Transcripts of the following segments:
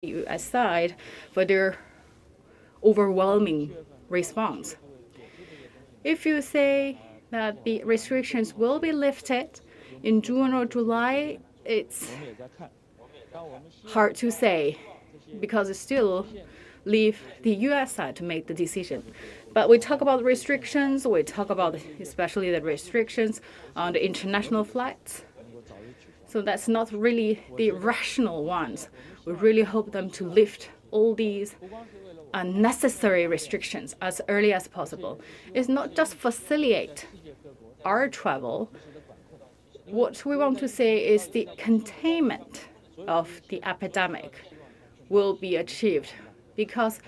U.S. side for their overwhelming response. If you say that the restrictions will be lifted in June or July, it's hard to say because it still leave the U.S. side to make the decision. But we talk about restrictions, we talk about especially the restrictions on the international flights. So that's not really the rational ones. We really hope them to lift all these unnecessary restrictions as early as possible. It's not just facilitate our travel. What we want to say is the containment of the epidemic will be achieved because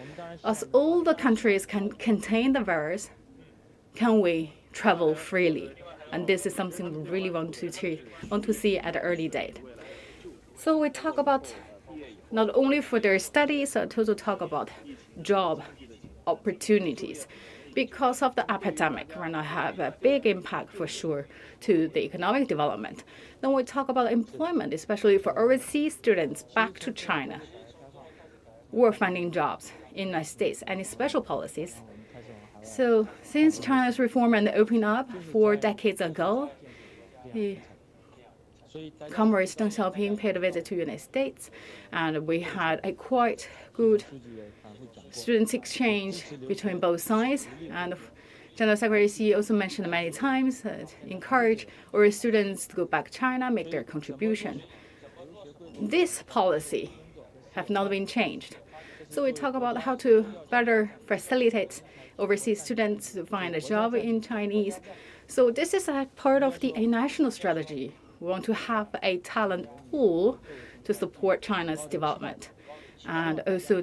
as all the countries can contain the virus, can we travel freely? And this is something we really want to see at an early date. So we talk about not only for their studies, but also talk about job opportunities. Because of the epidemic, we're going to have a big impact for sure to the economic development. Then we talk about employment, especially for overseas students back to China or finding jobs in the United States. Any special policies? So since China's reform and opening up 4 decades ago, Comrade Deng Xiaoping paid a visit to the United States, and we had a quite good students exchange between both sides. And General Secretary Xi also mentioned many times that encourage our students to go back to China, make their contribution. This policy have not been changed. So we talk about how to better facilitate overseas students to find a job in Chinese. So this is a part of the national strategy. We want to have a talent pool to support China's development, and also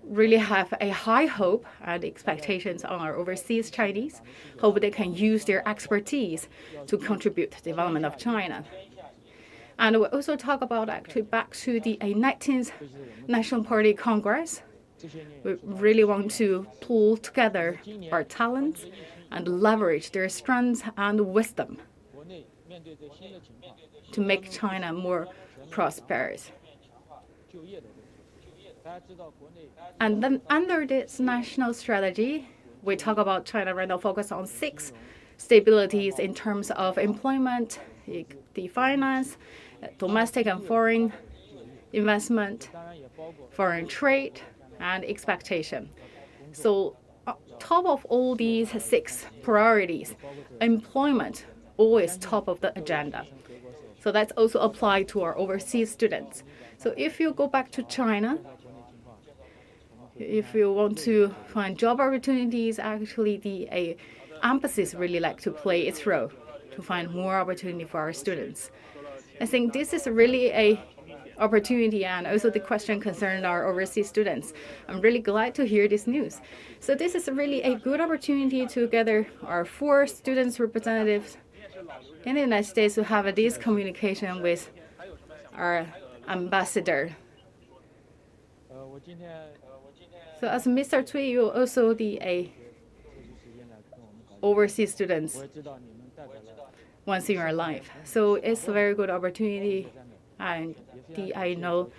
really have a high hope and expectations on our overseas Chinese. Hope they can use their expertise to contribute to the development of China. And we also talk about actually back to the 19th National Party Congress. We really want to pull together our talents and leverage their strengths and wisdom to make China more prosperous. And then under this national strategy, we talk about China right now focus on 6 stabilities in terms of employment, the finance, domestic and foreign investment, foreign trade, and expectation. So top of all these 6 priorities, employment always top of the agenda. So that's also applied to our overseas students. So if you go back to China, if you want to find job opportunities, actually the embassies really like to play its role to find more opportunity for our students. I think this is really a opportunity, and also the question concerned our overseas students. I'm really glad to hear this news. So this is really a good opportunity to gather our 4 students representatives in the United States to have this communication with our ambassador. So as Mr. Cui, you also the overseas students once in your life. So it's a very good opportunity, and I know.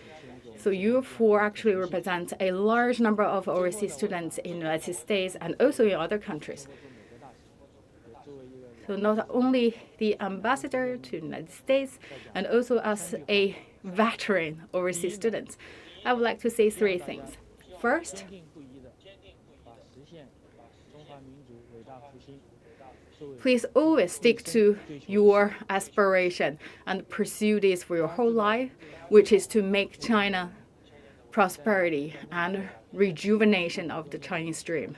So you 4 actually represent a large number of overseas students in the United States and also in other countries. So not only the ambassador to the United States, and also as a veteran overseas student, I would like to say 3 things. First, please always stick to your aspiration and pursue this for your whole life, which is to make China prosperity and rejuvenation of the Chinese dream.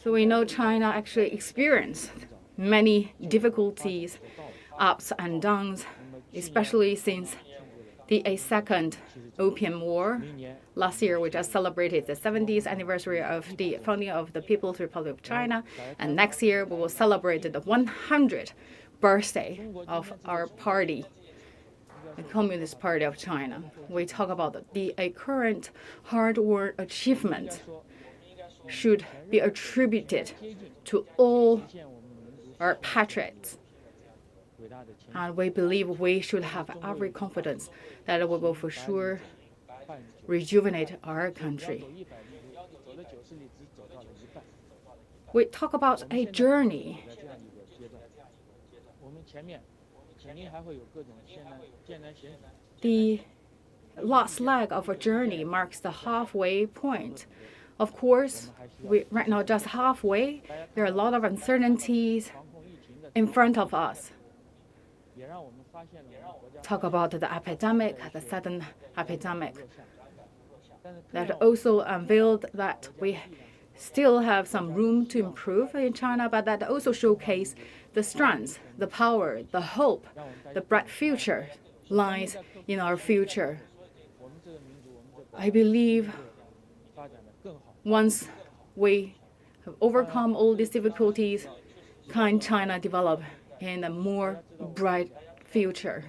So we know China actually experienced many difficulties, ups and downs, especially since the second Opium War. Last year, we just celebrated the 70th anniversary of the founding of the People's Republic of China, and next year we will celebrate the 100th birthday of our party, the Communist Party of China. We talk about the current hard-work achievement should be attributed to all our patriots And we believe we should have every confidence that we will for sure rejuvenate our country. We talk about a journey. The last leg of a journey marks the halfway point. Of course, we right now just halfway. There are a lot of uncertainties in front of us. Talk about the epidemic, the sudden epidemic. That also unveiled that we still have some room to improve in China, but that also showcase the strength, the power, the hope, the bright future lies in our future. I believe once we have overcome all these difficulties, can China develop in a more bright future?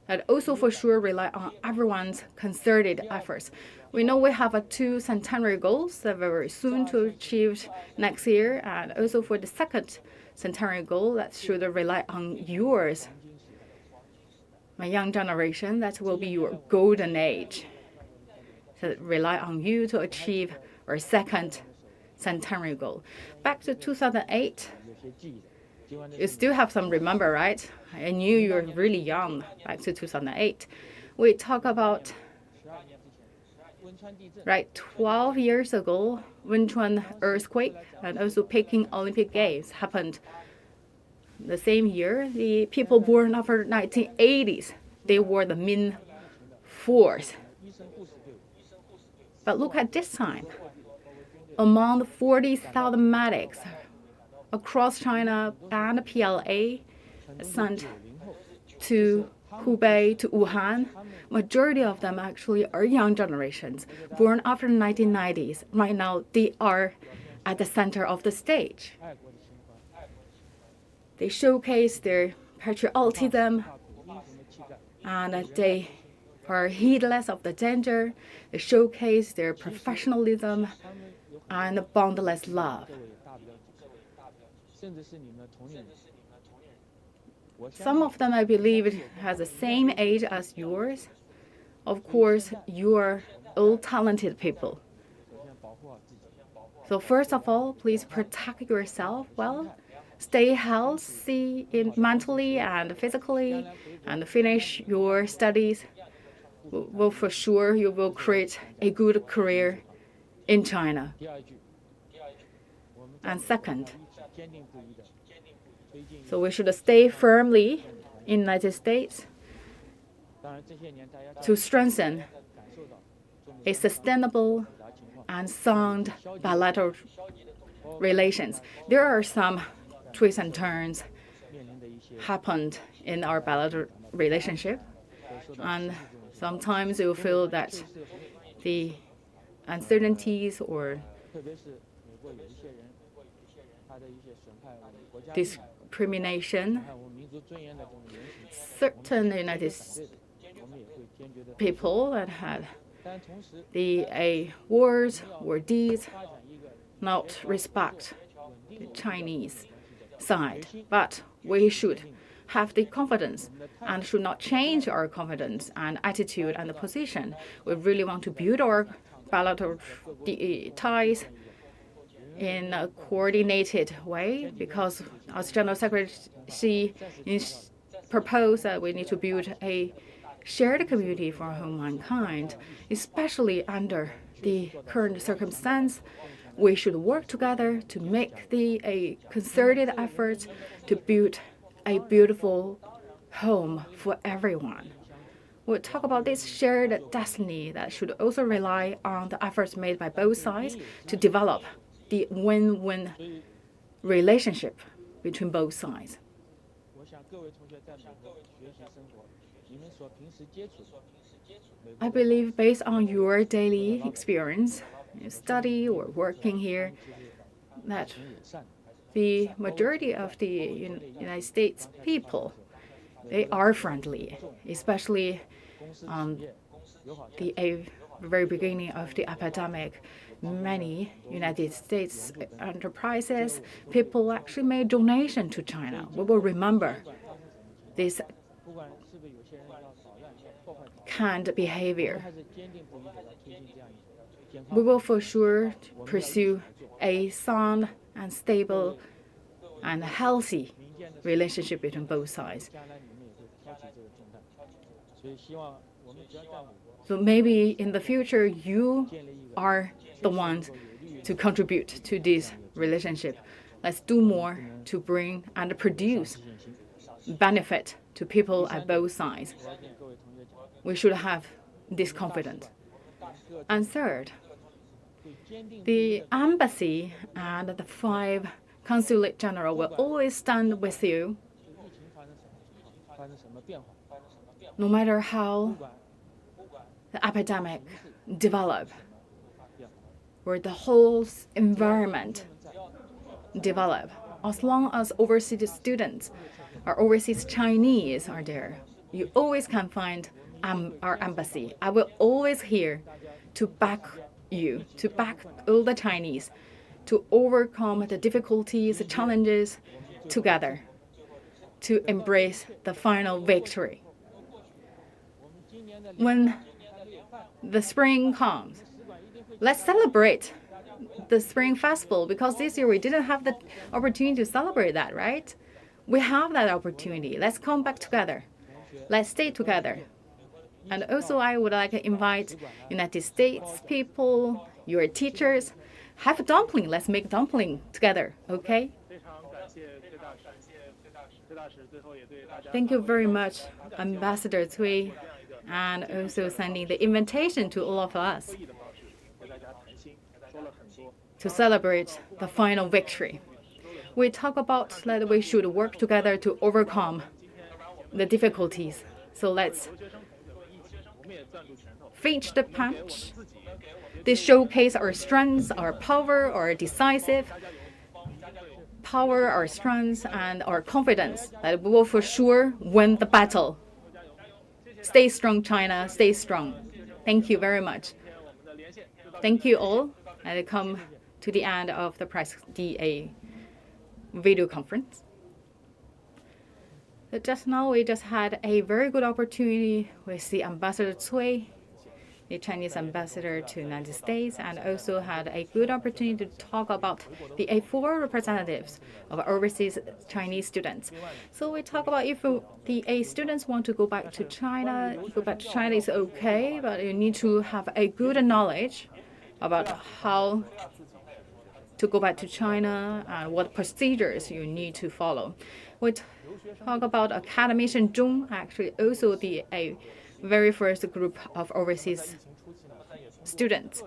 That also for sure rely on everyone's concerted efforts. We know we have 2 centenary goals that are very soon to achieve next year, and also for the second centenary goal that should rely on yours, my young generation. That will be your golden age. So rely on you to achieve our second centenary goal. Back to 2008, you still have some remember, right? I knew you were really young back to 2008. We talk about, right, 12 years ago, Wenchuan earthquake and also Peking Olympic Games happened the same year. The people born after 1980s, they were the main force. But look at this time. Among the 40,000 medics across China and PLA sent to Hubei, to Wuhan, majority of them actually are young generations, born after the 1990s. Right now, they are at the center of the stage. They showcase their patriotism, and they are heedless of the danger. They showcase their professionalism and boundless love. Some of them, I believe, has the same age as yours. Of course, you are all talented people. So first of all, please protect yourself well. Stay healthy mentally and physically, and finish your studies. Well, for sure, you will create a good career in China. And second, so we should stay firmly in the United States to strengthen a sustainable and sound bilateral relations. There are some twists and turns happened in our bilateral relationship, and sometimes you feel that the uncertainties or discrimination, certain United States people that had the words or deeds not respect the Chinese side, but we should have the confidence and should not change our confidence and attitude and the position. We really want to build our bilateral ties in a coordinated way, because as General Secretary Xi proposed that we need to build a shared community for humankind, especially under the current circumstance. We should work together to make a concerted effort to build a beautiful home for everyone. We'll talk about this shared destiny that should also rely on the efforts made by both sides to develop the win-win relationship between both sides. I believe based on your daily experience, you study or working here, that the majority of the United States people, they are friendly, especially the very beginning of the epidemic. Many United States enterprises, people actually made donation to China. We will remember this canned behavior. We will for sure pursue a sound and stable and healthy relationship between both sides. So maybe in the future, you are the ones to contribute to this relationship. Let's do more to bring and produce benefit to people at both sides. We should have this confidence. And third, the embassy and the 5 consulate general will always stand with you, no matter how the epidemic develop, or the whole environment develop. As long as overseas students or overseas Chinese are there, you always can find our embassy. I will always here to back you, to back all the Chinese, to overcome the difficulties, the challenges together, to embrace the final victory. When the spring comes, let's celebrate the Spring Festival, because this year we didn't have the opportunity to celebrate that, right? We have that opportunity. Let's come back together. Let's stay together. And also, I would like to invite United States people, your teachers, have a dumpling. Let's make dumpling together, okay? Thank you very much, Ambassador Cui, and also sending the invitation to all of us to celebrate the final victory. We talk about that we should work together to overcome the difficulties. So let's reach the punch. This showcase our strengths, our power, our decisive power, our strengths, and our confidence that we will for sure win the battle. Stay strong, China. Stay strong. Thank you very much. Thank you all. And come to the end of the Press DA video conference. Just now, we just had a very good opportunity with the Ambassador Cui, the Chinese ambassador to the United States, and also had a good opportunity to talk about the A4 representatives of overseas Chinese students. So we talk about if the A students want to go back to China is okay, but you need to have a good knowledge about how to go back to China and what procedures you need to follow. We talk about Academician Zhong, actually also the very first group of overseas students.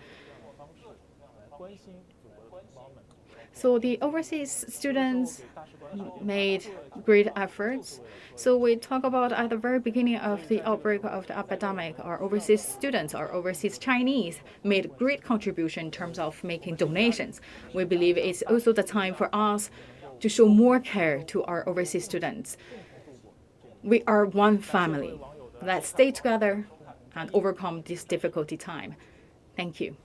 So the overseas students made great efforts. So we talk about at the very beginning of the outbreak of the epidemic, our overseas students, our overseas Chinese made great contribution in terms of making donations. We believe it's also the time for us to show more care to our overseas students. We are one family. Let's stay together and overcome this difficult time. Thank you.